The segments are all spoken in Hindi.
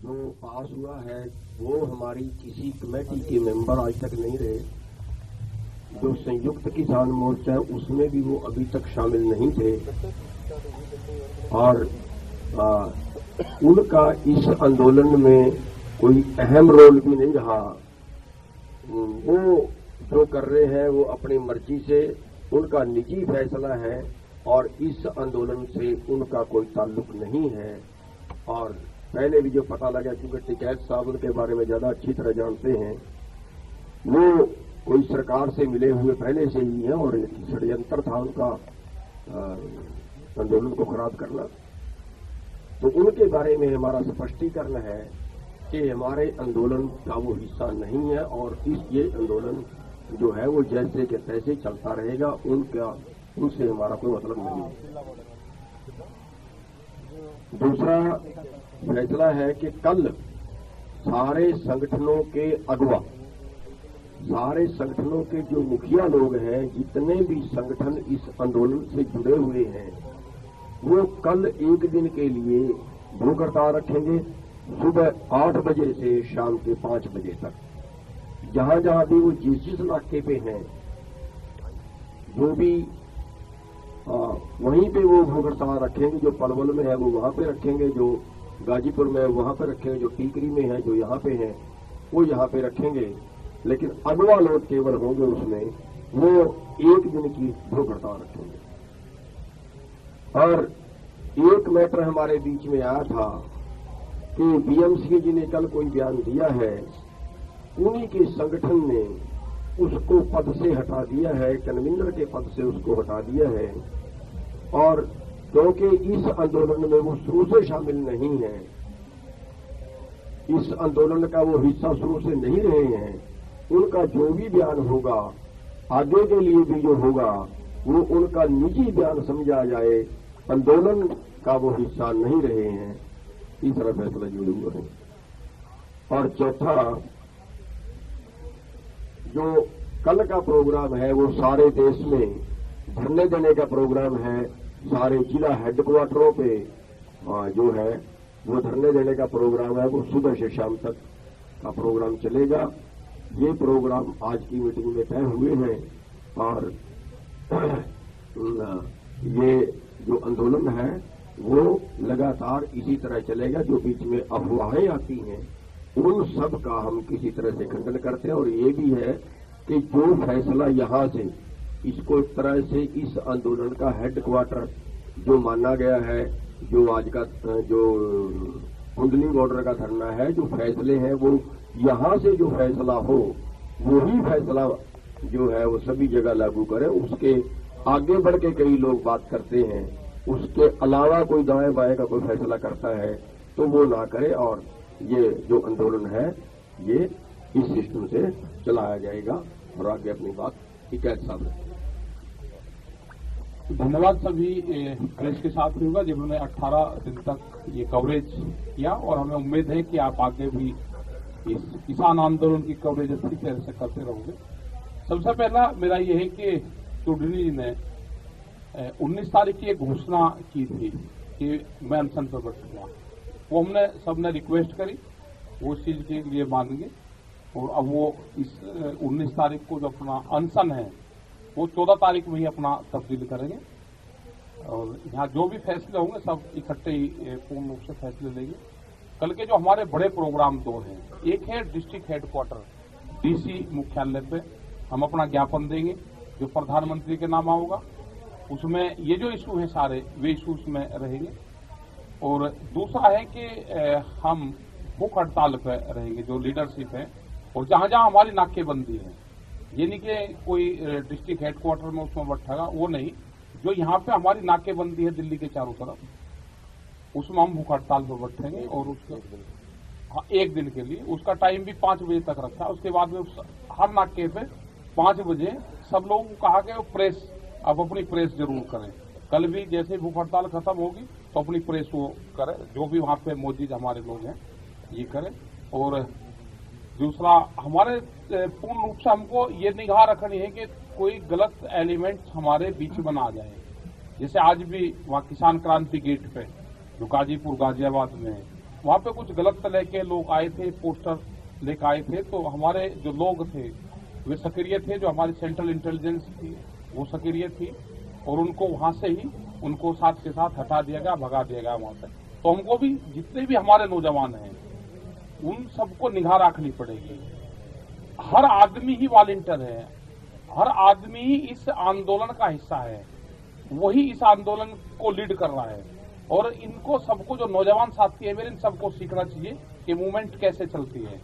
जो पास हुआ है वो हमारी किसी कमेटी के मेंबर आज तक नहीं रहे। जो संयुक्त किसान मोर्चा है उसमें भी वो अभी तक शामिल नहीं थे और उनका इस आंदोलन में कोई अहम रोल भी नहीं रहा। वो जो कर रहे हैं वो अपनी मर्जी से, उनका निजी फैसला है और इस आंदोलन से उनका कोई ताल्लुक नहीं है। और पहले भी जो पता लगा, क्योंकि टिकैत साहब उनके बारे में ज्यादा अच्छी तरह जानते हैं, वो कोई सरकार से मिले हुए पहले से ही है और षड्यंत्र था उनका आंदोलन को खराब करना। तो उनके बारे में हमारा स्पष्टीकरण है कि हमारे आंदोलन का वो हिस्सा नहीं है और ये आंदोलन जो है वो जैसे के तैसे चलता रहेगा, उनसे हमारा कोई मतलब नहीं है। दूसरा फैसला है कि कल सारे संगठनों के अगवा, सारे संगठनों के जो मुखिया लोग हैं, जितने भी संगठन इस आंदोलन से जुड़े हुए हैं, वो कल एक दिन के लिए भूख हड़ताल रखेंगे, सुबह 8 बजे से शाम के 5 बजे तक। जहां जहां भी वो जिस इलाके पे हैं, जो भी वहीं पे वो भूख हड़ताल रखेंगे। जो पलवल में है वो वहां पे रखेंगे, जो गाजीपुर में है वहां पे रखेंगे, जो टीकरी में है, जो यहाँ पे है वो यहाँ पे रखेंगे। लेकिन अगवा लोग केवल होंगे उसमें, वो एक दिन की भूख हड़ताल रखेंगे। और एक मैटर हमारे बीच में आया था कि बीएमसी जी ने कल कोई बयान दिया है, उन्हीं के संगठन ने उसको पद से हटा दिया है, कन्वीनर के पद से उसको हटा दिया है। और क्योंकि इस आंदोलन में वो शुरू से शामिल नहीं है, इस आंदोलन का वो हिस्सा शुरू से नहीं रहे हैं, उनका जो भी बयान होगा, आगे के लिए भी जो होगा, वो उनका निजी बयान समझा जाए, आंदोलन का वो हिस्सा नहीं रहे हैं। तीसरा फैसला जुड़े हुए हैं। और चौथा, जो कल का प्रोग्राम है वो सारे देश में धरने देने का प्रोग्राम है। सारे जिला हेडक्वार्टरों पे जो है वो धरने देने का प्रोग्राम है, वो सुबह से शाम तक का प्रोग्राम चलेगा। ये प्रोग्राम आज की मीटिंग में तय हुए हैं और ये जो आंदोलन है वो लगातार इसी तरह चलेगा। जो बीच में अफवाहें आती हैं उन सब का हम किसी तरह से खंडन करते हैं। और ये भी है कि जो फैसला यहां से इसको इस तरह से इस आंदोलन का हेडक्वार्टर जो माना गया है, जो आज का जो कुंडली बॉर्डर का धरना है, जो फैसले हैं वो यहां से जो फैसला हो वही फैसला जो है वो सभी जगह लागू करें। उसके आगे बढ़ के कई लोग बात करते हैं, उसके अलावा कोई दाएं बाएं का कोई फैसला करता है तो वो ना करे। और ये जो आंदोलन है ये इस सिस्टम से चलाया जाएगा। और आगे अपनी बात टिकैत साहब। धन्यवाद सभी प्रेस के साथ भी होगा जिन्होंने 18 दिन तक ये कवरेज किया और हमें उम्मीद है कि आप आगे भी इस किसान आंदोलन की कवरेज अच्छी तरह से करते रहोगे। सबसे पहला मेरा ये है कि चौधरी जी ने 19 तारीख की एक घोषणा की थी कि मैं अनशन पर बैठूंगा। वो हमने सबने रिक्वेस्ट करी, वो चीज के लिए मान गए और अब वो इस 19 तारीख को जो अपना अनशन है वो 14 तारीख में ही अपना तब्दील करेंगे। और यहाँ जो भी फैसले होंगे सब इकट्ठे ही पूर्ण रूप से फैसले लेंगे। कल के जो हमारे बड़े प्रोग्राम 2 हैं, एक है डिस्ट्रिक्ट हेडक्वार्टर डीसी मुख्यालय पे हम अपना ज्ञापन देंगे जो प्रधानमंत्री के नाम होगा। उसमें ये जो इशू है सारे वे इशू उसमें रहेंगे। और दूसरा है कि हम भूख हड़ताल पर रहेंगे जो लीडरशिप है, और जहां जहां हमारी नाकेबंदी है, ये नहीं कि कोई डिस्ट्रिक्ट हेडक्वार्टर में उसमें बैठेगा, वो नहीं, जो यहाँ पे हमारी नाकेबंदी है दिल्ली के चारों तरफ, उसमें हम भूख हड़ताल पर बैठेंगे। और उसके एक दिन के लिए उसका टाइम भी 5 बजे तक रखा। उसके बाद में हर नाके पे 5 बजे सब लोगों को कहा कि प्रेस अब अपनी प्रेस जरूर करें। कल भी जैसे भूख हड़ताल खत्म होगी तो अपनी प्रेस वो करें, जो भी वहां पे मौजूद हमारे लोग हैं ये करें। और दूसरा, हमारे पूर्ण रूप से हमको ये निगाह रखनी है कि कोई गलत एलिमेंट हमारे बीच में ना आ जाए। जैसे आज भी वहाँ किसान क्रांति गेट पे जो गाजीपुर गाजियाबाद में वहां पे कुछ गलत लेके लोग आए थे, पोस्टर लेकर आए थे, तो हमारे जो लोग थे वे सक्रिय थे, जो हमारी सेंट्रल इंटेलिजेंस थी वो सक्रिय थी, और उनको वहां से ही उनको साथ के साथ हटा दिया गया, भगा दिया गया वहां से। तो हमको भी जितने भी हमारे नौजवान हैं उन सबको निगाह रखनी पड़ेगी। हर आदमी ही वॉलंटियर है, हर आदमी ही इस आंदोलन का हिस्सा है, वही इस आंदोलन को लीड कर रहा है। और इनको सबको, जो नौजवान साथी है मेरे, इन सबको सीखना चाहिए कि मूवमेंट कैसे चलती है।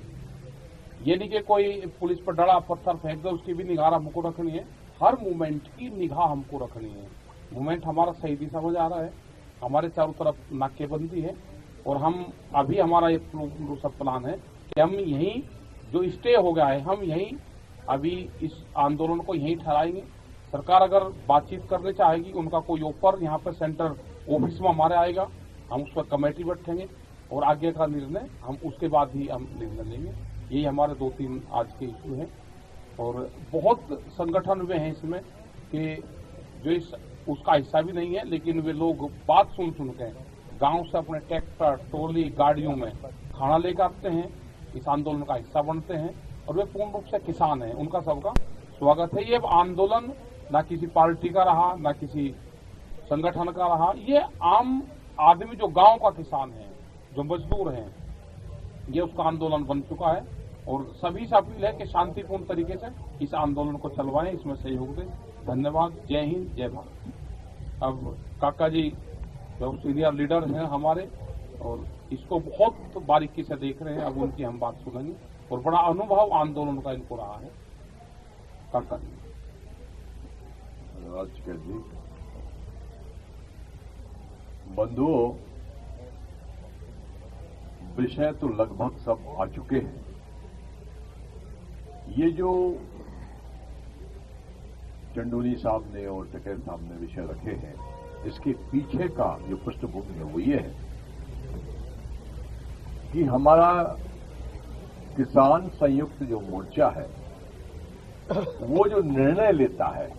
ये नहीं कि कोई पुलिस पर डरा पत्थर फेंक दे, उसकी भी निगाह हमको रखनी है। हर मूवमेंट की निगाह हमको रखनी है। मूवमेंट हमारा सही दिशा में जा रहा है, हमारे चारों तरफ नाकेबंदी है, और हम अभी हमारा एक सब प्लान है कि हम यहीं जो स्टे हो गया है, हम यहीं अभी इस आंदोलन को यहीं ठहराएंगे। सरकार अगर बातचीत करनी चाहेगी, उनका कोई ऑफर यहाँ पर सेंटर ऑफिस में हमारे आएगा, हम उस पर कमेटी बैठेंगे और आगे का निर्णय हम उसके बाद ही हम निर्णय लेंगे। यही हमारे 2-3 आज के इशू हैं। और बहुत संगठन हुए हैं इसमें कि जो इस उसका हिस्सा भी नहीं है, लेकिन वे लोग बात सुन के गांव से अपने ट्रैक्टर, ट्रॉली, गाड़ियों में खाना लेकर आते हैं, इस आंदोलन का हिस्सा बनते हैं, और वे पूर्ण रूप से किसान हैं। उनका सबका स्वागत है। ये आंदोलन ना किसी पार्टी का रहा, ना किसी संगठन का रहा, ये आम आदमी जो गांव का किसान है, जो मजदूर हैं, ये उसका आंदोलन बन चुका है। और सभी से अपील है कि शांतिपूर्ण तरीके से इस आंदोलन को चलवाएं, इसमें सहयोग दें। धन्यवाद। जय हिंद, जय भारत। अब काका जी जो सीनियर लीडर हैं हमारे, और इसको बहुत बारीकी से देख रहे हैं, अब उनकी हम बात सुनेंगे। और बड़ा अनुभव आंदोलन का इनको रहा है। काका जी। धन्यवाद चिकेत जी। बंधुओं, विषय तो लगभग सब आ चुके हैं। ये जो चंडोली साहब ने और टिकैत साहब ने विषय रखे हैं, इसके पीछे का जो पृष्ठभूमि है वो ये है कि हमारा किसान संयुक्त जो मोर्चा है वो जो निर्णय लेता है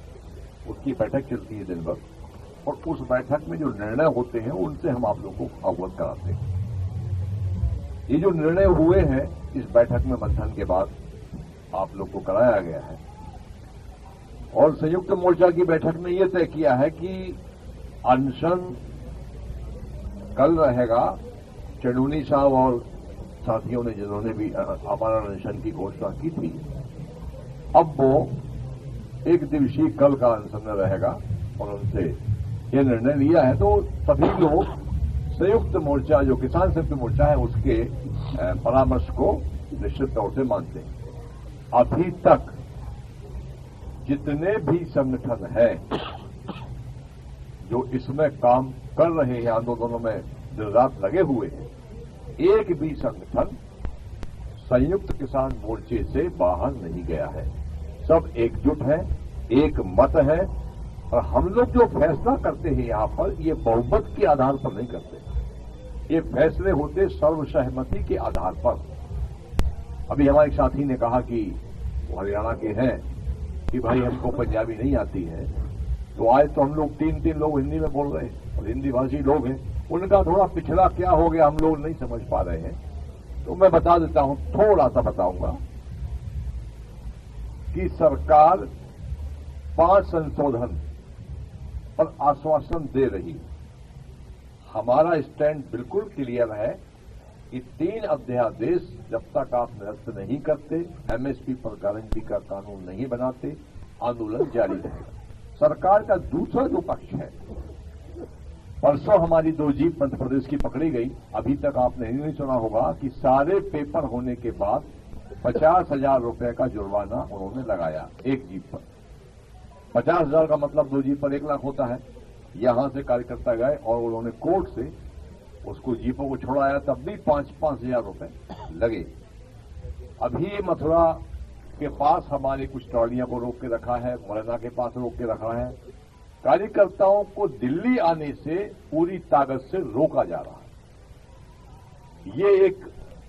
उसकी बैठक चलती है दिन भर, और उस बैठक में जो निर्णय होते हैं उनसे हम आप लोगों को अवगत कराते हैं। ये जो निर्णय हुए हैं इस बैठक में मंथन के बाद आप लोग को कराया गया है, और संयुक्त मोर्चा की बैठक में यह तय किया है कि अनशन कल रहेगा। चंडोली साहब और साथियों ने जिन्होंने भी हमारा अनशन की घोषणा की थी, अब वो एक दिवसीय कल का अनशन रहेगा, और उनसे ये निर्णय लिया है। तो सभी लोग संयुक्त मोर्चा, जो किसान संयुक्त मोर्चा है, उसके परामर्श को निश्चित तौर से मानते हैं। अभी तक जितने भी संगठन हैं जो इसमें काम कर रहे हैं, आंदोलनों में दिन रात लगे हुए हैं, एक भी संगठन संयुक्त किसान मोर्चे से बाहर नहीं गया है। सब एकजुट है, एक मत है, और हम लोग जो फैसला करते हैं यहां पर, ये बहुमत के आधार पर नहीं करते, ये फैसले होते सर्वसहमति के आधार पर। अभी हमारे साथी ने कहा कि वो हरियाणा के हैं कि भाई हमको पंजाबी नहीं आती है, तो आज तो हम लोग 3 लोग हिंदी में बोल रहे हैं, और हिंदी भाषी लोग हैं, उनका थोड़ा पिछड़ा क्या हो गया हम लोग नहीं समझ पा रहे हैं। तो मैं बता देता हूं, थोड़ा सा बताऊंगा कि सरकार 5 संशोधन पर आश्वासन दे रही है। हमारा स्टैंड बिल्कुल क्लियर है कि 3 अध्यादेश जब तक आप निरस्त नहीं करते, एमएसपी पर गारंटी का कानून नहीं बनाते, आंदोलन जारी रहेगा। सरकार का दूसरा जो पक्ष है, परसों हमारी 2 जीप मध्य प्रदेश की पकड़ी गई। अभी तक आपने नहीं सुना होगा कि सारे पेपर होने के बाद 50,000 रुपए का जुर्माना उन्होंने लगाया एक जीप पर। 50,000 का मतलब 2 जीप पर 1 लाख होता है। यहां से कार्यकर्ता गए और उन्होंने कोर्ट से उसको जीपों को छोड़ाया, तब भी 5,000 रुपए लगे। अभी मथुरा के पास हमारे कुछ ट्रॉलियों को रोक के रखा है, मुरैना के पास रोक के रखा है। कार्यकर्ताओं को दिल्ली आने से पूरी ताकत से रोका जा रहा है। ये एक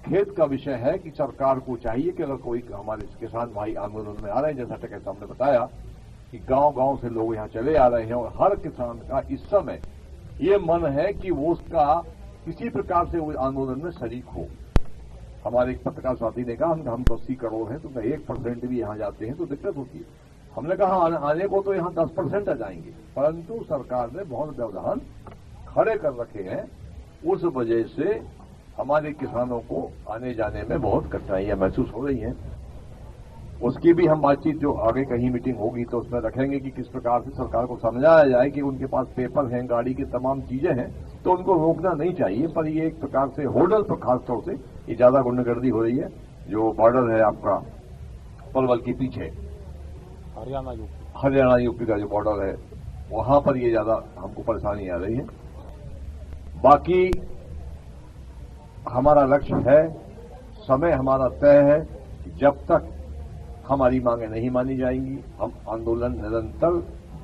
खेद का विषय है कि सरकार को चाहिए कि अगर कोई हमारे किसान भाई आंदोलन में आ रहे हैं, जैसा टिकैत साहब ने बताया कि गांव-गांव से लोग यहां चले आ रहे हैं, और हर किसान का इस समय ये मन है कि वो उसका किसी प्रकार से वो आंदोलन में शरीक हो। हमारे एक पत्रकार साथी ने कहा हम तो 80 करोड़ हैं, तो 1% भी यहां जाते हैं तो दिक्कत होती है। हमने कहा आने को तो यहां 10% आ जाएंगे, परंतु सरकार ने बहुत व्यवधान खड़े कर रखे हैं। उस वजह से हमारे किसानों को आने जाने में बहुत कठिनाइयां महसूस हो रही हैं। उसकी भी हम बातचीत जो आगे कहीं मीटिंग होगी तो उसमें रखेंगे कि किस प्रकार से सरकार को समझाया जाए कि उनके पास पेपर हैं, गाड़ी की तमाम चीजें हैं, तो उनको रोकना नहीं चाहिए। पर ये एक प्रकार से होटल पर खासतौर से ये ज्यादा गुंडागर्दी हो रही है। जो बॉर्डर है आपका पलवल के पीछे हरियाणा यूपी का जो बॉर्डर है, वहां पर ये ज्यादा हमको परेशानी आ रही है। बाकी हमारा लक्ष्य है, समय हमारा तय है कि जब तक हमारी मांगें नहीं मानी जाएंगी हम आंदोलन निरंतर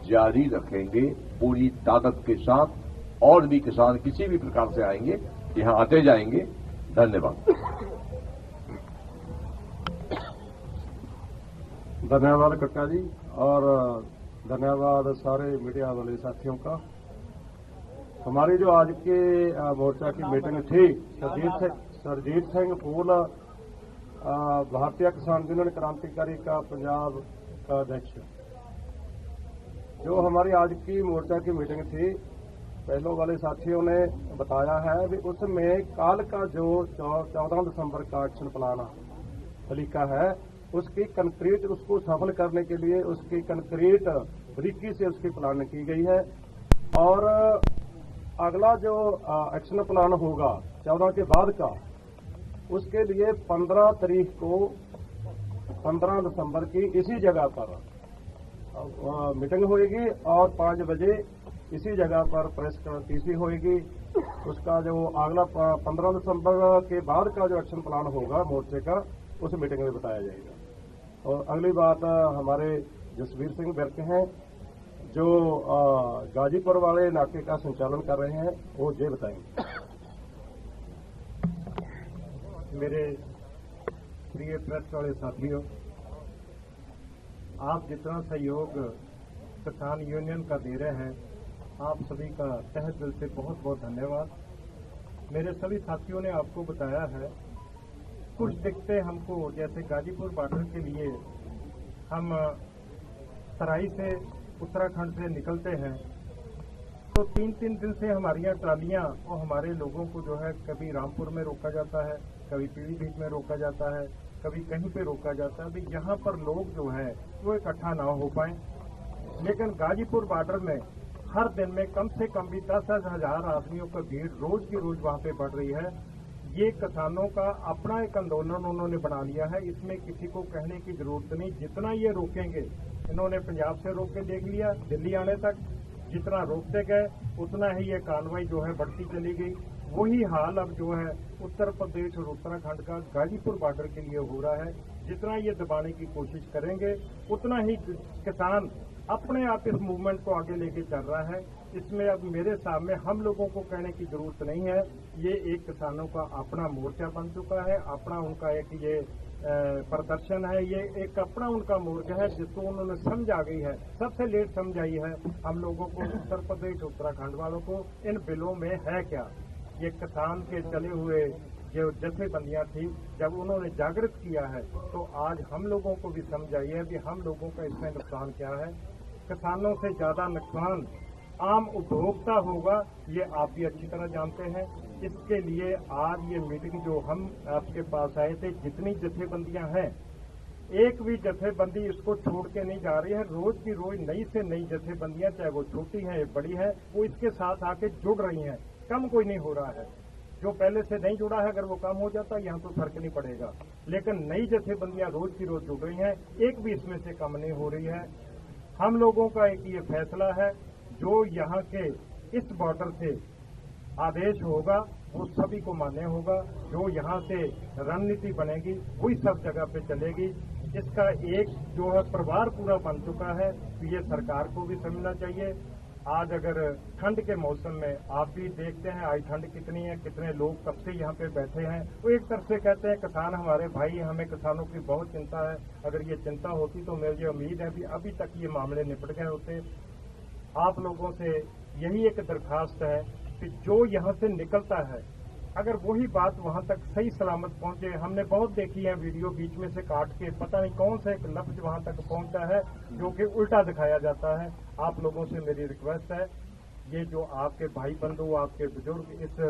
जारी रखेंगे पूरी ताकत के साथ। और भी किसान किसी भी प्रकार से आएंगे यहां आते जाएंगे। धन्यवाद। धन्यवाद कक्का जी, और धन्यवाद सारे मीडिया वाले साथियों का। हमारी जो आज के मोर्चा की मीटिंग थी, सरजीत सिंह फूल भारतीय किसान यूनियन क्रांतिकारी का पंजाब का अध्यक्ष, जो हमारी आज की मोर्चा की मीटिंग थी, पहले वाले साथियों ने बताया है कि उसमें काल का जो 14 दिसंबर का एक्शन प्लान लिखा है, उसकी कंक्रीट उसको सफल करने के लिए उसकी कंक्रीट बारीकी से उसकी प्लानिंग की गई है। और अगला जो एक्शन प्लान होगा 14 के बाद का, उसके लिए 15 तारीख को 15 दिसंबर की इसी जगह पर मीटिंग होगी और 5 बजे इसी जगह पर प्रेस टीसी होगी। उसका जो अगला 15 दिसंबर के बाद का जो एक्शन प्लान होगा मोर्चे का, उस मीटिंग में बताया जाएगा। और अगली बात हमारे जसवीर सिंह बिर्क हैं, जो गाजीपुर वाले नाके का संचालन कर रहे हैं, वो ये बताएंगे। मेरे प्रिय प्रेस वाले साथियों, आप जितना सहयोग किसान यूनियन का दे रहे हैं, आप सभी का तहे दिल से बहुत बहुत धन्यवाद। मेरे सभी साथियों ने आपको बताया है, कुछ दिक्कतें हमको, जैसे गाजीपुर बॉर्डर के लिए हम सराई से उत्तराखंड से निकलते हैं तो 3-3 दिन से हमारी ट्रालियां और हमारे लोगों को जो है कभी रामपुर में रोका जाता है, कभी पीलीभीत में रोका जाता है, कभी कहीं पे रोका जाता है। अभी यहाँ पर लोग जो है वो इकट्ठा ना हो पाए, लेकिन गाजीपुर बॉर्डर में हर दिन में कम से कम भी 10-10 हजार आदमियों का भीड़ रोज की रोज वहाँ पे बढ़ रही है। ये किसानों का अपना एक आंदोलन उन्होंने बना लिया है, इसमें किसी को कहने की जरूरत नहीं। जितना ये रोकेंगे, इन्होंने पंजाब से रोक के देख लिया, दिल्ली आने तक जितना रोकते गए उतना ही ये कार्रवाई जो है बढ़ती चली गई। वही हाल अब जो है उत्तर प्रदेश और उत्तराखंड का गाजीपुर बॉर्डर के लिए हो रहा है। जितना ये दबाने की कोशिश करेंगे उतना ही किसान अपने आप इस मूवमेंट को आगे लेके चल रहा है। इसमें अब मेरे सामने हम लोगों को कहने की जरूरत नहीं है, ये एक किसानों का अपना मोर्चा बन चुका है, अपना उनका एक ये प्रदर्शन है, ये एक अपना उनका मोर्चा है जिसको उन्होंने समझ आ गई है। सबसे लेट समझ आई है हम लोगों को, उत्तर प्रदेश उत्तराखंड वालों को, इन बिलों में है क्या। ये किसान के चले हुए जो जथेबंदियां थी, जब उन्होंने जागृत किया है तो आज हम लोगों को भी समझ आई है कि हम लोगों का इसमें नुकसान क्या है। किसानों से ज्यादा नुकसान आम उपभोक्ता होगा, ये आप भी अच्छी तरह जानते हैं। इसके लिए आज ये मीटिंग जो हम आपके पास आए थे, जितनी जथेबंदियां हैं, एक भी जथेबंदी इसको छोड़ के नहीं जा रही है। रोज की रोज नई से नई जथेबंदियां, चाहे वो छोटी हैं या बड़ी है, वो इसके साथ आके जुड़ रही हैं। कम कोई नहीं हो रहा है। जो पहले से नहीं जुड़ा है, अगर वो कम हो जाता यहाँ तो फर्क नहीं पड़ेगा, लेकिन नई जथेबंदियां रोज की रोज जुड़ रही हैं, एक भी इसमें से कम नहीं हो रही है। हम लोगों का एक ये फैसला है, जो यहाँ के इस बॉर्डर से आदेश होगा वो सभी को मान्य होगा। जो यहाँ से रणनीति बनेगी वही सब जगह पे चलेगी। इसका एक जो है परिवार पूरा बन चुका है, तो ये सरकार को भी समझना चाहिए। आज अगर ठंड के मौसम में आप भी देखते हैं आज ठंड कितनी है, कितने लोग कब से यहाँ पे बैठे हैं, तो एक तरफ से कहते हैं किसान हमारे भाई, हमें किसानों की बहुत चिंता है। अगर ये चिंता होती तो मुझे उम्मीद है कि अभी तक ये मामले निपट गए होते। आप लोगों से यही एक दरखास्त है कि जो यहाँ से निकलता है अगर वही बात वहां तक सही सलामत पहुंचे। हमने बहुत देखी है वीडियो, बीच में से काट के पता नहीं कौन सा एक लफ्ज वहां तक पहुंचता है जो कि उल्टा दिखाया जाता है। आप लोगों से मेरी रिक्वेस्ट है, ये जो आपके भाई बंधु, आपके बुजुर्ग इस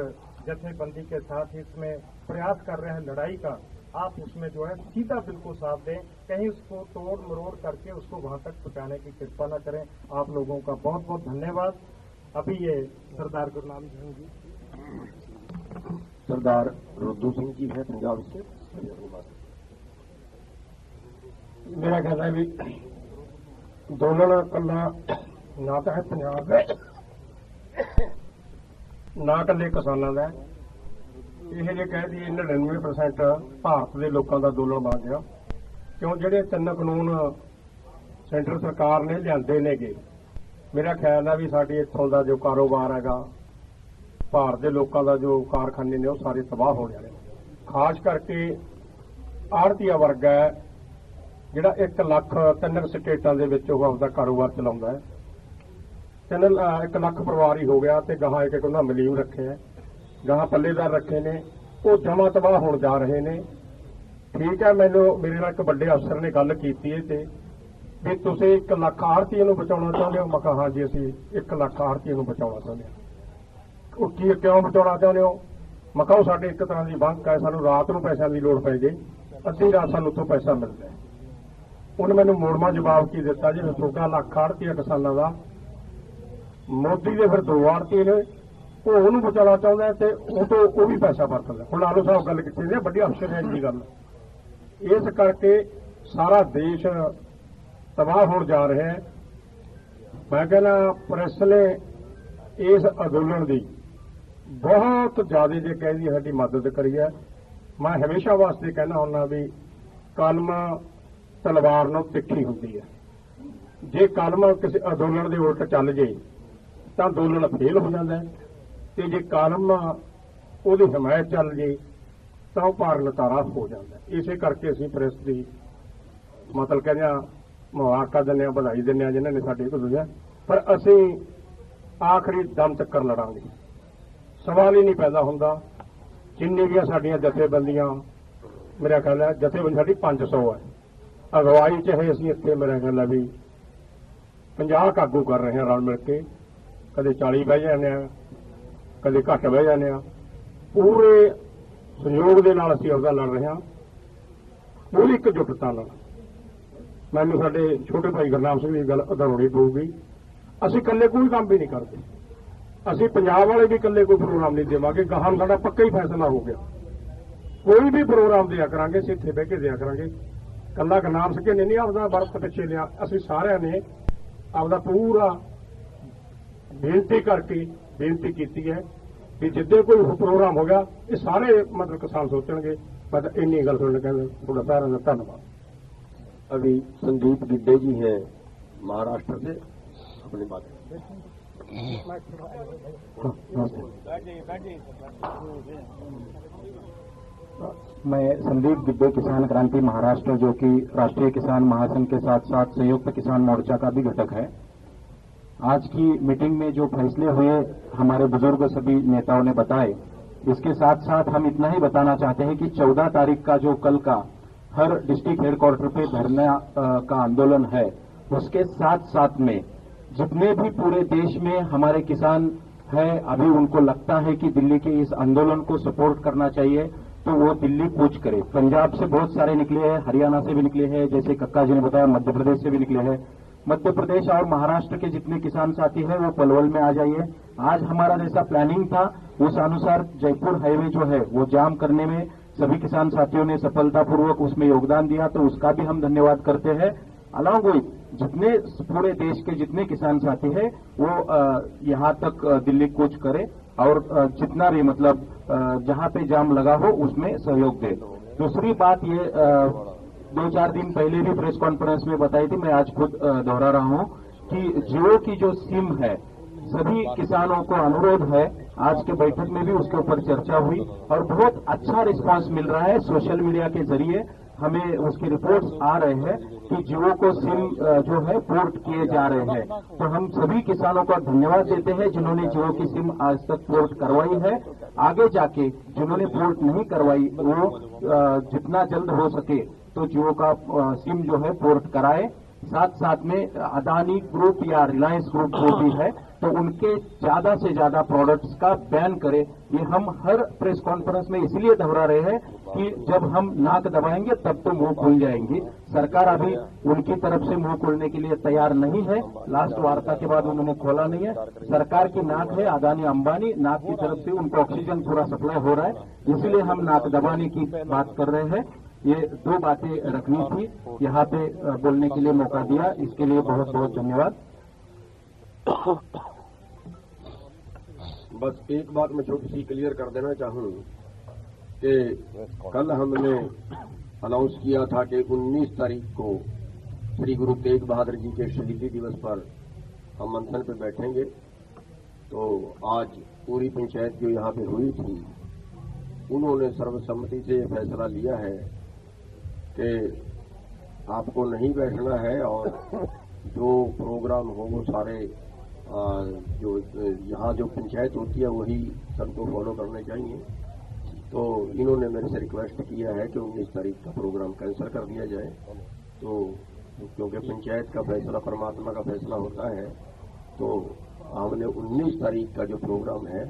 जथेबंदी के साथ इसमें प्रयास कर रहे हैं लड़ाई का, आप उसमें जो है सीधा बिल्कुल साथ दें, कहीं उसको तोड़ मरोड़ करके उसको वहां तक पहुंचाने की कृपा न करें। आप लोगों का बहुत बहुत धन्यवाद। अभी ये सरदार गुरनाम सिंह जी, सरदार रुद्दू सिंह जी है पंजाब से। मेरा कहना है भी ਅੰਦੋਲਨ ਕੱਲਾ ਨਾ ਤਾਂ ਹੈ ਪੰਜਾਬ ਦਾ, ਨਾ ਕੱਲੇ ਕਿਸਾਨਾਂ ਦਾ। ਇਹ ਜੇ ਕਹਿ ਦਈਏ 99% ਭਾਰਤ ਦੇ ਲੋਕਾਂ ਦਾ ਅੰਦੋਲਨ ਬਣ ਗਿਆ। ਕਿਉਂ ਜਿਹੜੇ 3 ਕਾਨੂੰਨ ਸੈਂਟਰ ਸਰਕਾਰ ਨੇ ਲਿਆਂਦੇ ਨੇਗੇ, ਮੇਰਾ ਖਿਆਲ ਹੈ ਵੀ ਸਾਡੇ ਇੱਥੋਂ ਦਾ ਜੋ ਕਾਰੋਬਾਰ ਹੈਗਾ, ਭਾਰਤ ਦੇ ਲੋਕਾਂ ਦਾ ਜੋ ਕਾਰਖਾਨੇ ਨੇ ਉਹ ਸਾਰੇ ਤਬਾਹ ਹੋ ਜਾਣੇ। ਖਾਸ ਕਰਕੇ ਆੜ੍ਹਤੀਆ ਵਰਗ ਹੈ ਜਿਹੜਾ 1 ਲੱਖ 3 ਸਟੇਟਾਂ ਦੇ ਵਿੱਚ ਉਹ ਆਪਦਾ ਕਾਰੋਬਾਰ ਚਲਾਉਂਦਾ ਹੈ। 1 ਲੱਖ ਪਰਿਵਾਰ ਹੀ ਹੋ ਗਿਆ ਤੇ ਗਾਹਾਂ ਇੱਕ ਉਹਨਾਂ ਮਲੀਮ ਰੱਖੇ ਹੈ, ਗਾਹਾਂ ਪੱਲੇਦਾਰ ਰੱਖੇ ਨੇ, ਉਹ ਜਮਾਂ ਤਬਾਹ ਹੋਣ ਜਾ ਰਹੇ ਨੇ। ਠੀਕ ਹੈ, ਮੇਰੇ ਨਾਲ ਇੱਕ ਵੱਡੇ ਅਫਸਰ ਨੇ ਗੱਲ ਕੀਤੀ ਹੈ ਤੇ ਵੀ ਤੁਸੀਂ 1 ਲੱਖ ਆੜ੍ਹਤੀਆਂ ਨੂੰ ਬਚਾਉਣਾ ਚਾਹੁੰਦੇ ਹੋ? ਮੈਂ ਕਿਹਾ ਹਾਂ ਜੀ, ਅਸੀਂ 1 ਲੱਖ ਆੜ੍ਹਤੀਆਂ ਨੂੰ ਬਚਾਉਣਾ ਚਾਹੁੰਦੇ ਹਾਂ। ਉਹ ਕੀ ਕਿਉਂ ਬਚਾਉਣਾ ਚਾਹੁੰਦੇ ਹੋ? ਮੈਂ ਕਿਹਾ ਸਾਡੇ ਇੱਕ ਤਰ੍ਹਾਂ ਦੀ ਬੈਂਕ ਹੈ, ਸਾਨੂੰ ਰਾਤ ਨੂੰ ਪੈਸਿਆਂ ਦੀ ਲੋੜ ਪੈ ਜੇ, ਅੱਧੀ ਰਾਤ ਸਾਨੂੰ ਉੱਥੋਂ ਪੈਸਾ ਮਿਲਦਾ। ਉਹਨੇ ਮੈਨੂੰ ਮੋੜਵਾਂ ਜਵਾਬ ਕੀ ਦਿੱਤਾ ਜੀ, ਤੁਹਾਡਾ ਲੱਖ ਆੜ੍ਹਤੀਆ ਕਿਸਾਨਾਂ ਦਾ, ਮੋਦੀ ਦੇ ਫਿਰ 2 ਆੜ੍ਹਤੀਏ ਨੇ, ਉਹ ਉਹਨੂੰ ਬਚਾਉਣਾ ਚਾਹੁੰਦਾ ਤੇ ਉਹ ਵੀ ਪੈਸਾ ਵਰਤਦਾ। ਹੁਣ ਲਾਲੋ ਸਾਹਿਬ ਗੱਲ ਕੀਤੀ ਨੇ, ਵੱਡੀ ਅਫਸਰ ਹੈ ਦੀ ਗੱਲ। ਇਸ ਕਰਕੇ ਸਾਰਾ ਦੇਸ਼ ਤਬਾਹ ਹੋਣ ਜਾ ਰਿਹਾ ਹੈ। ਮੈਂ ਕਹਿੰਦਾ ਪ੍ਰੈਸ ਨੇ ਇਸ ਅੰਦੋਲਨ ਦੀ ਬਹੁਤ ਜ਼ਿਆਦਾ ਜੇ ਕਹਿੰਦੀ ਸਾਡੀ ਮਦਦ ਕਰੀ ਹੈ। ਮੈਂ ਹਮੇਸ਼ਾ ਵਾਸਤੇ ਕਹਿਣਾ ਹੁੰਦਾ ਵੀ ਕਲਮ ਤਲਵਾਰ ਨਾਲ ਤਿੱਖੀ ਹੁੰਦੀ ਹੈ। ਜੇ ਕਲਮ ਕਿਸੇ ਅੰਦੋਲਨ ਦੇ ਉਲਟ ਚੱਲ ਜੇ ਤਾਂ ਅੰਦੋਲਨ ਫੇਲ ਹੋ ਜਾਂਦਾ ਹੈ, ਤੇ ਜੇ ਕਲਮ ਉਹਦੀ ਹਮਾਇਤ ਚੱਲ ਜੇ ਤਾਂ ਉਹ ਭਾਰ ਲਤਾਰਾ ਹੋ ਜਾਂਦਾ। ਇਸੇ ਕਰਕੇ ਅਸੀਂ ਪ੍ਰੈਸ ਦੀ ਮਤਲਬ ਕਹਿੰਦੇ ਆ ਮੁਬਾਰਕਾਂ ਦਿੰਦੇ ਹਾਂ, ਵਧਾਈ ਦਿੰਦੇ ਹਾਂ ਜਿਨ੍ਹਾਂ ਨੇ ਸਾਡੇ ਕੋਲ ਦੁਨੀਆ, ਪਰ ਅਸੀਂ ਆਖਰੀ ਦਮ ਤੱਕ ਲੜਾਂਗੇ। ਸਵਾਲ ਹੀ ਨਹੀਂ ਪੈਦਾ ਹੁੰਦਾ। ਜਿੰਨੇ ਵੀ ਸਾਡੀਆਂ ਜਥੇਬੰਦੀਆਂ, ਮੇਰਾ ਖਿਆਲ ਹੈ ਜਥੇਬੰਦੀ ਸਾਡੀ 500 ਹੈ, ਅਗਵਾਈ ਚਾਹੇ ਅਸੀਂ ਇੱਥੇ ਮੇਰਾ ਖਿਆਲ ਹੈ ਵੀ 50 ਆਗੂ ਕਰ ਰਹੇ ਹਾਂ ਰਲ ਮਿਲ ਕੇ, ਕਦੇ 40 ਬਹਿ ਜਾਂਦੇ ਆ, ਕਦੇ ਘੱਟ ਬਹਿ ਜਾਂਦੇ ਆ। ਪੂਰੇ ਸਹਿਯੋਗ ਦੇ ਨਾਲ ਅਸੀਂ ਉਹਦਾ ਲੜ ਰਹੇ ਹਾਂ, ਪੂਰੀ ਇਕਜੁੱਟਤਾ ਨਾਲ। ਮੈਨੂੰ ਸਾਡੇ ਛੋਟੇ ਭਾਈ ਗੁਰਨਾਮ ਸਿੰਘ ਦੀ ਗੱਲ ਉਦਾਹਰਣੀ ਪਊਗੀ। ਅਸੀਂ ਇਕੱਲੇ ਕੋਈ ਕੰਮ ਵੀ ਨਹੀਂ ਕਰਦੇ, ਅਸੀਂ ਪੰਜਾਬ ਵਾਲੇ ਵੀ ਇਕੱਲੇ ਕੋਈ ਪ੍ਰੋਗਰਾਮ ਨਹੀਂ ਦੇਵਾਂਗੇ। ਗਾਹਾਂ ਸਾਡਾ ਪੱਕਾ ਹੀ ਫੈਸਲਾ ਹੋ ਗਿਆ, ਕੋਈ ਵੀ ਪ੍ਰੋਗਰਾਮ ਦਿਆ ਕਰਾਂਗੇ, ਅਸੀਂ ਇੱਥੇ ਬਹਿ ਕੇ ਦਿਆ ਕਰਾਂਗੇ। ਕੱਲਾ ਗੁਰਨਾਮ ਸਿੰਘ ਨੇ ਨਹੀਂ ਆਪਦਾ ਵਰਤ ਪਿੱਛੇ ਲਿਆ, ਅਸੀਂ ਸਾਰਿਆਂ ਨੇ ਆਪਦਾ ਪੂਰਾ ਬੇਨਤੀ ਕਰਕੇ ਬੇਨਤੀ ਕੀਤੀ ਹੈ ਕਿ ਜਿੱਦੇ ਕੋਈ ਪ੍ਰੋਗਰਾਮ ਹੋ ਗਿਆ ਇਹ ਸਾਰੇ ਮਤਲਬ ਕਿਸਾਨ ਸੋਚਣਗੇ। ਮੈਂ ਤਾਂ ਇੰਨੀ ਗੱਲ ਸੁਣਨ ਕਹਿੰਦਾ ਤੁਹਾਡਾ ਸਾਰਿਆਂ ਦਾ ਧੰਨਵਾਦ। अभी संदीप गिड्डे जी हैं महाराष्ट्र से, अपनी बात। मैं संदीप गिड्डे, किसान क्रांति महाराष्ट्र, जो कि राष्ट्रीय किसान महासंघ के साथ साथ संयुक्त किसान मोर्चा का भी घटक है। आज की मीटिंग में जो फैसले हुए हमारे बुजुर्ग सभी नेताओं ने बताए, इसके साथ साथ हम इतना ही बताना चाहते हैं कि 14 तारीख का जो कल का हर डिस्ट्रिक्ट हेडक्वार्टर पे धरना का आंदोलन है, उसके साथ साथ में जितने भी पूरे देश में हमारे किसान है, अभी उनको लगता है कि दिल्ली के इस आंदोलन को सपोर्ट करना चाहिए, तो वो दिल्ली कूच करे। पंजाब से बहुत सारे निकले हैं, हरियाणा से भी निकले हैं, जैसे कक्का जी ने बताया मध्य प्रदेश से भी निकले हैं। मध्य प्रदेश और महाराष्ट्र के जितने किसान साथी हैं वो पलवल में आ जाइए। आज हमारा जैसा प्लानिंग था उस अनुसार जयपुर हाईवे जो है वो जाम करने में सभी किसान साथियों ने सफलतापूर्वक उसमें योगदान दिया, तो उसका भी हम धन्यवाद करते हैं। अलॉन्ग विथ जितने पूरे देश के जितने किसान साथी हैं वो यहाँ तक दिल्ली कूच करे और जितना भी मतलब जहाँ पे जाम लगा हो उसमें सहयोग दे। दूसरी बात ये 2-4 दिन पहले भी प्रेस कॉन्फ्रेंस में बताई थी, मैं आज खुद दोहरा रहा हूँ कि जियो की जो सिम है, सभी किसानों को अनुरोध है, आज के बैठक में भी उसके ऊपर चर्चा हुई और बहुत अच्छा रिस्पांस मिल रहा है सोशल मीडिया के जरिए। हमें उसकी रिपोर्ट्स आ रहे हैं कि जियो को सिम जो है पोर्ट किए जा रहे हैं। तो हम सभी किसानों का धन्यवाद देते हैं जिन्होंने जियो की सिम आज तक पोर्ट करवाई है। आगे जाके जिन्होंने पोर्ट नहीं करवाई वो जितना जल्द हो सके तो जियो का सिम जो है पोर्ट कराए। साथ साथ में अदानी ग्रुप या रिलायंस ग्रुप जो भी है तो उनके ज्यादा से ज्यादा प्रोडक्ट्स का बैन करें। ये हम हर प्रेस कॉन्फ्रेंस में इसलिए दोहरा रहे हैं कि जब हम नाक दबाएंगे तब तो मुंह खुल जाएंगी। सरकार अभी उनकी तरफ से मुंह खोलने के लिए तैयार नहीं है। लास्ट वार्ता के बाद उन्होंने खोला नहीं है। सरकार की नाक है अदानी अंबानी, नाक की तरफ से उनको ऑक्सीजन पूरा सप्लाई हो रहा है, इसलिए हम नाक दबाने की बात कर रहे हैं। ये दो बातें रखनी थी, यहाँ पे बोलने के लिए मौका दिया, इसके लिए बहुत बहुत धन्यवाद। बस एक बात मैं छोटी सी क्लियर कर देना चाहूँ कि कल हमने अनाउंस किया था कि 19 तारीख को श्री गुरु तेग बहादुर जी के शहीदी दिवस पर हम मंथन पे बैठेंगे। तो आज पूरी पंचायत जो यहाँ पे हुई थी उन्होंने सर्वसम्मति से फैसला लिया है कि आपको नहीं बैठना है और जो प्रोग्राम हो वो सारे जो यहाँ जो पंचायत होती है वही सबको फॉलो करने चाहिए। तो इन्होंने मेरे से रिक्वेस्ट किया है कि 19 तारीख का प्रोग्राम कैंसिल कर दिया जाए। तो क्योंकि पंचायत का फैसला परमात्मा का फैसला होता है, तो हमने 19 तारीख का जो प्रोग्राम है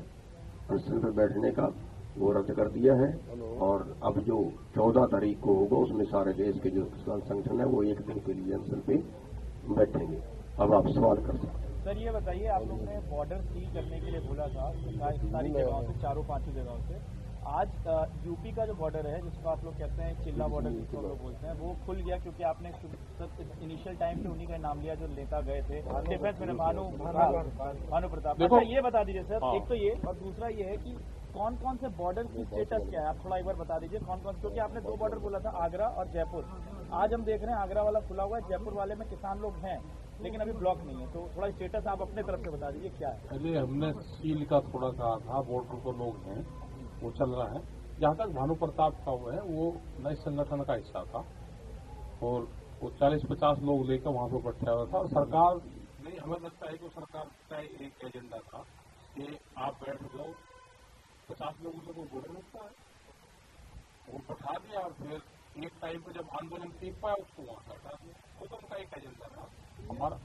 अनशन पर बैठने का वो रद्द कर दिया है। और अब जो 14 तारीख को होगा उसमें सारे देश के जो किसान संगठन है वो एक दिन के लिए अनशन पे बैठेंगे। अब आप सवाल कर सकते हैं। सर ये बताइए, आप लोग ने बॉर्डर सील करने के लिए बोला था सारी जगहों से, चारों पांचों जगहों से। आज यूपी का जो बॉर्डर है जिसको आप लोग कहते हैं चिल्ला बॉर्डर जिसको लोग बोलते हैं, वो खुल गया क्योंकि आपने इनिशियल टाइम पे उन्हीं का नाम लिया जो नेता गए थे डिफेंस में, भानु प्रताप। अच्छा ये बता दीजिए सर, एक तो ये, और दूसरा ये है कि कौन कौन से बॉर्डर की स्टेटस क्या है, आप थोड़ा एक बार बता दीजिए कौन कौन, क्योंकि आपने 2 बॉर्डर बोला था, आगरा और जयपुर। आज हम देख रहे हैं आगरा वाला खुला हुआ है, जयपुर वाले में किसान लोग हैं लेकिन अभी ब्लॉक नहीं है। तो थोड़ा स्टेटस आप अपने तरफ से बता दीजिए क्या है। पहले हमने सील का थोड़ा कहा था, बॉर्डर पर लोग हैं वो चल रहा है। जहां तक भानु प्रताप का वो है वो नए संगठन का हिस्सा था और वो 40-50 लोग लेकर वहां पर बैठा हुआ था। और सरकार नहीं, हमें लगता है कि सरकार का एक एजेंडा था कि आप बैठ जाओ, 50 लोगों से कोई बोल सकता है, वो बैठा दिया और फिर एक टाइम पे जब आंदोलन ठीक पाया उसको वहां से हटा दिया। वो तो उनका एक एजेंडा था हमारा।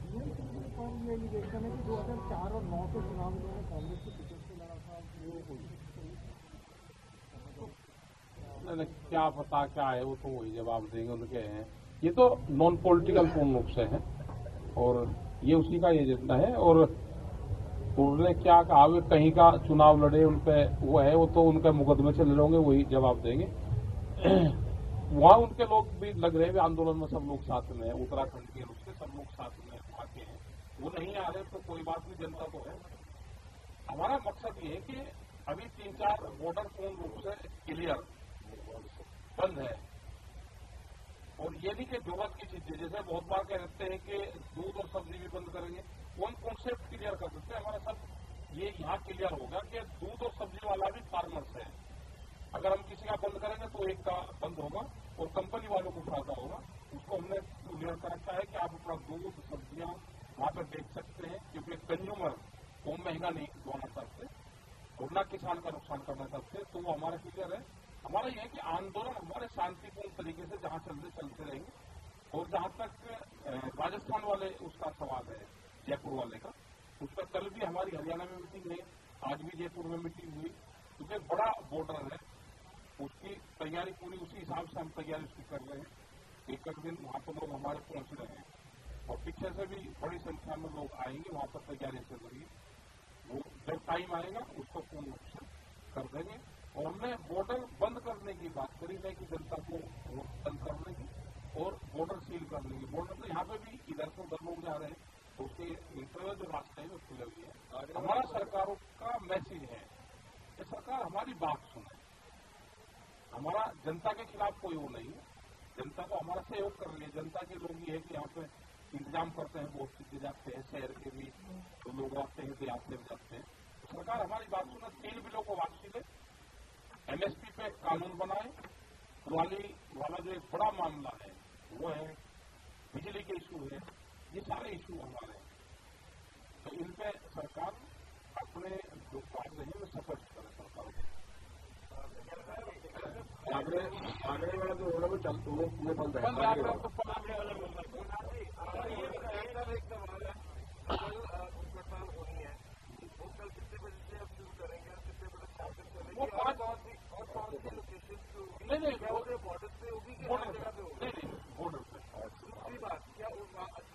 ये एलिगेशन है कि 2004 और 9 के चुनाव में कांग्रेस की टिकट से लड़ा था, वो क्या पता क्या है, वो तो वही जवाब देंगे उनके हैं। ये तो नॉन पॉलिटिकल पूर्ण रूप से है और ये उसी का एजेंडा है। और उन्होंने क्या कहा, वे कहीं का चुनाव लड़े उन पे वो है, वो तो उनके मुकदमे चल रहे होंगे, वही जवाब देंगे। वहां उनके लोग भी लग रहे हैं, आंदोलन में सब लोग साथ में है, उत्तराखंड के उसके सब लोग साथ में आके हैं। वो नहीं आ रहे तो कोई बात नहीं, जनता तो है। हमारा मकसद ये है कि अभी 3-4 बॉर्डर पूर्ण रूप से क्लियर बंद है। और ये नहीं कि जरूरत की चीजें, जैसे बहुत बार कहते हैं कि दूध और सब्जी भी बंद करेंगे, वो हम कॉन्सेप्ट क्लियर कर सकते हैं। हमारा सब ये यहाँ क्लियर होगा कि दूध और सब्जी वाला भी फार्मर्स है। अगर हम किसी का बंद करेंगे तो एक का बंद होगा और कंपनी वालों को फायदा होगा। उसको हमने क्लियर कर रखा है कि आप अपना दूध सब्जियां वहां पर बेच सकते हैं, क्योंकि कंज्यूमर को महंगा नहीं होना चाहते और न किसान का नुकसान करना चाहते। तो वो हमारा क्लियर है। हमारा यह है कि आंदोलन हमारे शांतिपूर्ण तरीके से जहां चलते रहेंगे। और जहां तक राजस्थान वाले उसका सवाल है, जयपुर वाले का, उसका कल भी हमारी हरियाणा में मीटिंग है, आज भी जयपुर में मीटिंग हुई, क्योंकि बड़ा बॉर्डर है, उसकी तैयारी पूरी उसी हिसाब से हम तैयारी उसकी कर रहे हैं। एक दिन वहां पर लोग हमारे पहुंच रहे हैं और पीछे से भी बड़ी संख्या में लोग आएंगे, वहां पर तैयारी चल रही है। वो जब टाइम आएगा उसको पूर्ण रूप से कर देंगे। और हमने बॉर्डर बंद करने की बात करी है कि जनता को बंद करने की और बॉर्डर सील करने की। बॉर्डर तो यहाँ पे भी इधर से उधर लोग जा रहे हैं, तो उसके इंटरनल जो रास्ते हैं वो खुले हुए हैं। हमारा सरकारों का मैसेज है कि सरकार हमारी बात सुने। हमारा जनता के खिलाफ कोई वो नहीं है, जनता को हमारा सहयोग कर रही है। जनता के लोग ये है कि यहाँ पे इंतजाम करते हैं, बहुत चीजें जाते हैं, शहर के भी तो लोग आते हैं, देहात से जाते हैं। तो सरकार हमारी बात सुने, 3 बिलों को वापसी ले, MSP पे कानून बनाए, वाला जो एक बड़ा मामला है वो है बिजली के इशू है, ये सारे इशू हमारे हैं। तो इन पे सरकार अपने जो कार्य है वो सफल करे सरकार आगरे वाला जो होना वो चलते वो बंद है। वो नहीं बॉर्डर पे होगी कि बॉर्डर पे। दूसरी बात, क्या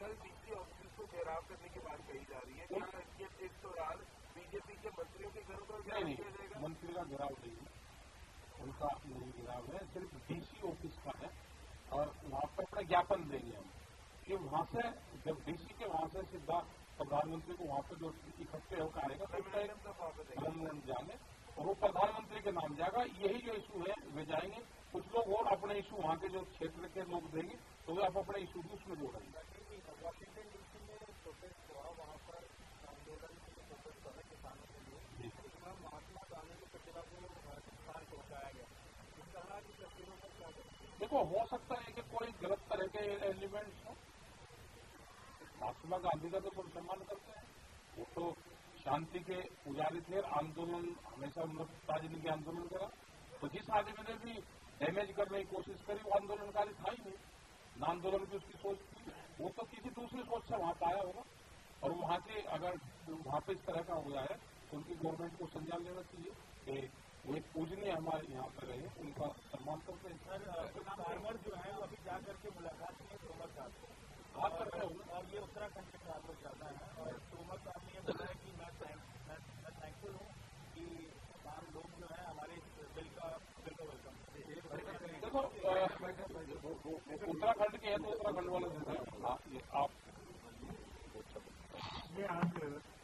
कल डीसी ऑफिस को घेराव करने की बात कही जा रही है? क्या इस दौरान बीजेपी के मंत्रियों के घरों पर घेराव किया जाएगा? मंत्री का घेराव नहीं है, उनका नहीं घेराव है, सिर्फ डीसी ऑफिस का है और वहां पर अपना ज्ञापन देंगे हम कि वहां से जब डीसी के वहां से सीधा प्रधानमंत्री को वहां पर जो इकट्ठे होकर आएगा तो जाने और वो प्रधानमंत्री के नाम जाएगा। यही जो इशू है वे जाएंगे, कुछ लोग और अपने इशू वहां के जो क्षेत्र के लोग देंगे तो वे आप अपने इशू भी उसमें जोड़ेंगे। वॉशिंगटन डीसी में प्रोटेस्ट हुआ, वहाँ पर आंदोलन प्रोटेस्ट कर रहे किसानों के लिए, उसमें महात्मा गांधी की प्रतिमा को नुकसान पहुंचाया गया। इस तरह की तस्वीरों पर क्या करें? देखो, हो सकता है कि कोई गलत तरह के एलिमेंट्स हो। महात्मा गांधी का तो सब सम्मान करते हैं, वो तो शांति के पुजारी थे, आंदोलन हमेशा मृतताजनी के आंदोलन करा। तो जिस आदमी ने भी डैमेज करने की कोशिश करी वो आंदोलनकारी था ही नहीं, न आंदोलन की उसकी सोच थी, वो तो किसी दूसरी सोच से वहां पाया होगा। और वहां के अगर वहां पे इस तरह का हो जाए तो उनकी गवर्नमेंट को संज्ञान लेना चाहिए कि वो एक पूजनीय हमारे यहाँ पर रहे, उनका सम्मान करते हैं। सर, फार्मर जो है वो अभी जा करके मुलाकात में तोमर साहब से बात करते हो और ये उत्तराखंड के फार्मर ज्यादा है और तोमर साहब ने ये बोला है कि मैं थैंकफुल हूँ कि किसान लोग जो है हमारे बिल का वेलकम। देखो, उत्तराखंड के हैं तो उत्तराखंड वाले देते हैं आप। ये आज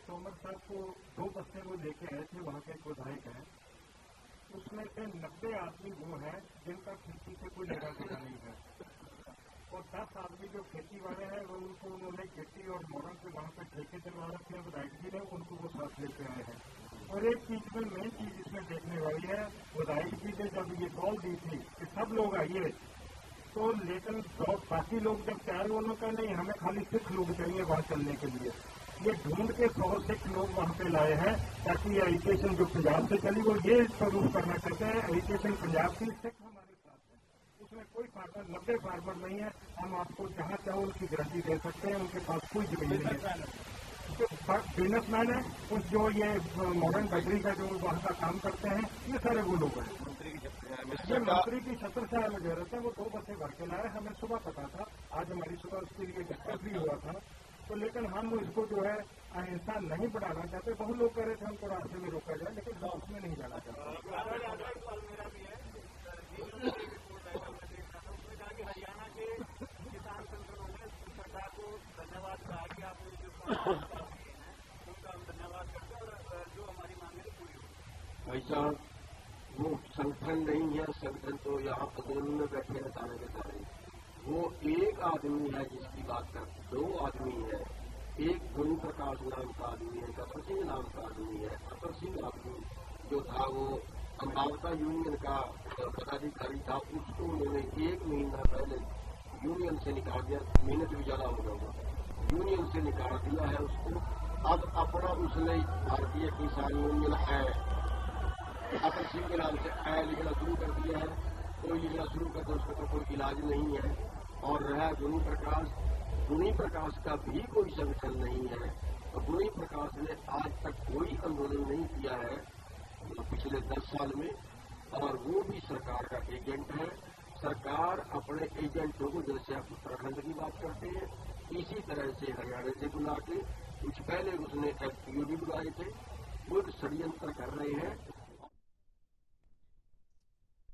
तोमर साहब को 2 बस्ते वो लेके आए थे, वहाँ के एक विधायक है, उसमें से 90 आदमी वो हैं जिनका खेती से कोई लेना देना नहीं है और 10 आदमी जो खेती वाले हैं वो उनको उन्होंने खेती और मोरन से वहाँ पे ठेके दिलवा रखे हैं विधायक जी ने, उनको वो साथ लेके आए हैं। और एक चीज में मेन चीज इसमें देखने वाली है, विधायक जी ने जब ये कॉल दी थी कि सब लोग आइए, तो लेकिन बाकी लोग जब चाहे उन्होंने कहा नहीं हमें खाली सिख लोग चाहिए वहाँ चलने के लिए। ये ढूंढ के 100 सिख लोग वहाँ पे लाए हैं ताकि ये एजुकेशन जो पंजाब से चली वो ये प्रूव करना चाहते हैं एजुकेशन पंजाब की, सिख हमारे साथ है, उसमें कोई फार्मर 90 फार्मर नहीं है। हम आपको जहाँ चाहो उनकी गारंटी दे सकते हैं, उनके पास कोई जमीन नहीं है, बिजनेसमैन है। उस जो ये मॉडर्न बैटरी का जो वहाँ का काम करते हैं ये सारे वो लोग हैं। ये मंत्री की छत्र से में जो रहते हैं वो 2 बसें भर के लाए, हमें सुबह पता था, आज हमारी सुबह उसके लिए डिस्कस भी हुआ था। तो लेकिन हम इसको जो है अहिंसा नहीं बढ़ाना चाहते, बहुत लोग कह रहे थे हमको रास्ते में रोका जाए, लेकिन हम उसमें नहीं जाना चाहते। हरियाणा के किसान संगठनों ने सरकार को धन्यवाद कहा कि आपने जो उनका हम धन्यवाद करते हैं और जो हमारी मांगे पूरी हो। ऐसा वो संगठन नहीं है, संगठन तो यहाँ आंदोलन में बैठे हैं सारे के सारे। वो एक आदमी है जिसकी बात कर, 2 आदमी है, एक गुरु प्रकाश नाम का आदमी है, अतर सिंह नाम का आदमी है। अतर सिंह आदमी जो था वो अम्बावता यूनियन का पदाधिकारी था, उसको उन्होंने 1 महीना पहले यूनियन से निकाल दिया, मेहनत भी ज्यादा हो गया, यूनियन से निकाल दिया है उसको। अब अपना उसने भारतीय किसान यूनियन है अतर सिंह के नाम से है लिखना शुरू कर दिया है। कोई लिखना शुरू करता उसका तो कोई इलाज नहीं है। और रहा गुरु प्रकाश का भी कोई संगठन नहीं है। तो गुरु प्रकाश ने आज तक कोई आंदोलन नहीं किया है पिछले 10 साल में, और वो भी सरकार का एजेंट है। सरकार अपने एजेंटों को, जैसे आप उत्तराखंड की बात करते हैं, इसी तरह से हरियाणा से बुला के, कुछ पहले उसने FPO भी बुलाए थे, वो षड्यंत्र कर रहे हैं